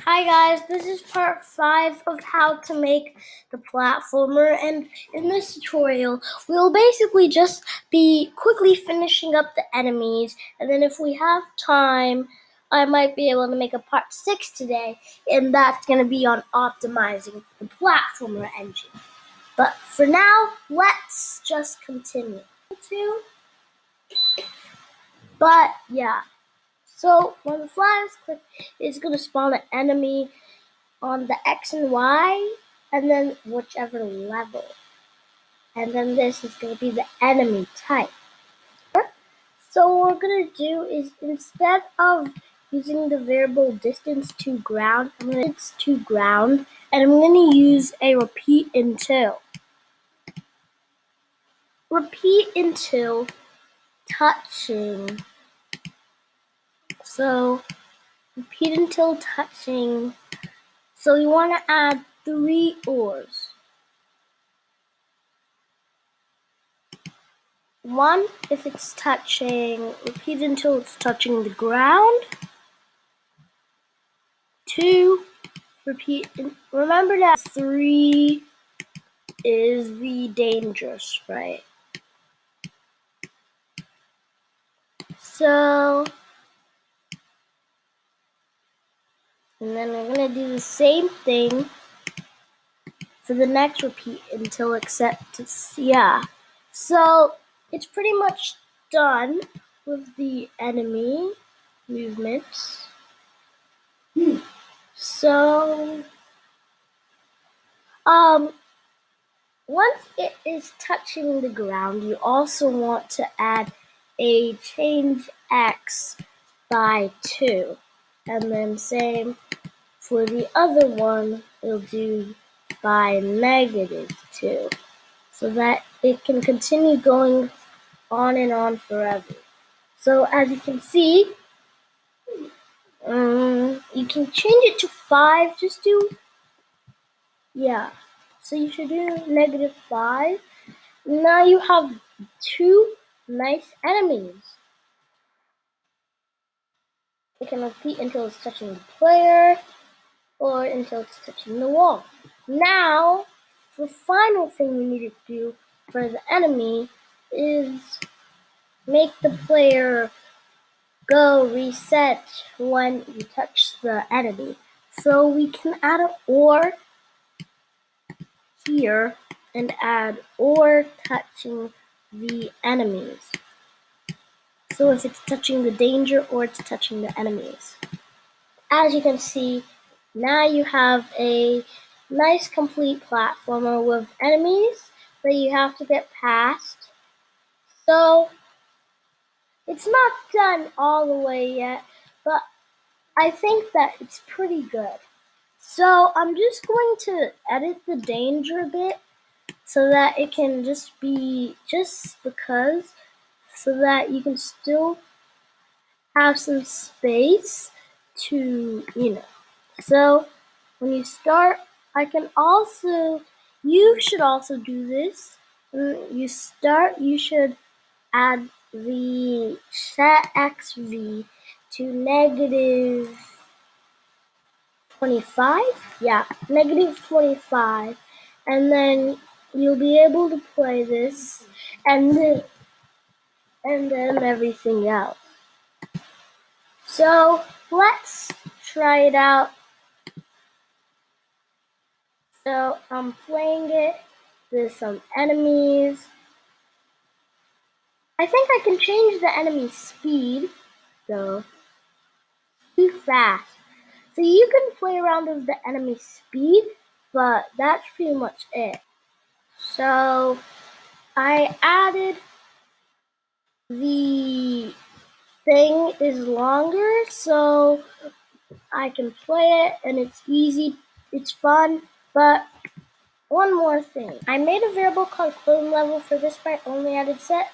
Hi guys, this is part 5 of how to make the platformer, and in this tutorial we'll basically just be quickly finishing up the enemies, and then if we have time I might be able to make a part 6 today, and that's going to be on optimizing the platformer engine. But for now, let's just continue. But yeah, so when the flag is clicked, it's going to spawn an enemy on the X and Y, and then whichever level. And then this is going to be the enemy type. So what we're going to do is, instead of using the variable distance to ground, I'm going to use to ground, and I'm going to use a repeat until. Repeat until touching. So repeat until touching. So you want to add 3 ores. 1 if it's touching, repeat until it's touching the ground. 2, repeat, remember that 3 is the danger spray. So, and then we're going to do the same thing for the next repeat until except, yeah. So, it's pretty much done with the enemy movements. So, once it is touching the ground, you also want to add a change X by 2. And then same for the other one, we'll do by -2. So that it can continue going on and on forever. So as you can see, you can change it to 5, just do, yeah. So you should do -5. Now you have 2 nice enemies. You can repeat until it's touching the player or until it's touching the wall. Now, the final thing we need to do for the enemy is make the player go reset when you touch the enemy. So we can add an OR here and add OR touching the enemies. So if it's touching the danger or it's touching the enemies. As you can see, now you have a nice complete platformer with enemies that you have to get past. So it's not done all the way yet, but I think that it's pretty good. So I'm just going to edit the danger a bit so that it can just be just because, so that you can still have some space to, So when you start, you should also do this. When you start, you should add the set XV to -25. Yeah, -25. And then you'll be able to play this and then everything else. So let's try it out. So I'm playing it. There's some enemies. I think I can change the enemy speed, though. Too fast. So you can play around with the enemy speed, but that's pretty much it. So I added the thing is longer, so I can play it and it's easy, it's fun, but one more thing. I made a variable called clone level for this part, only added set.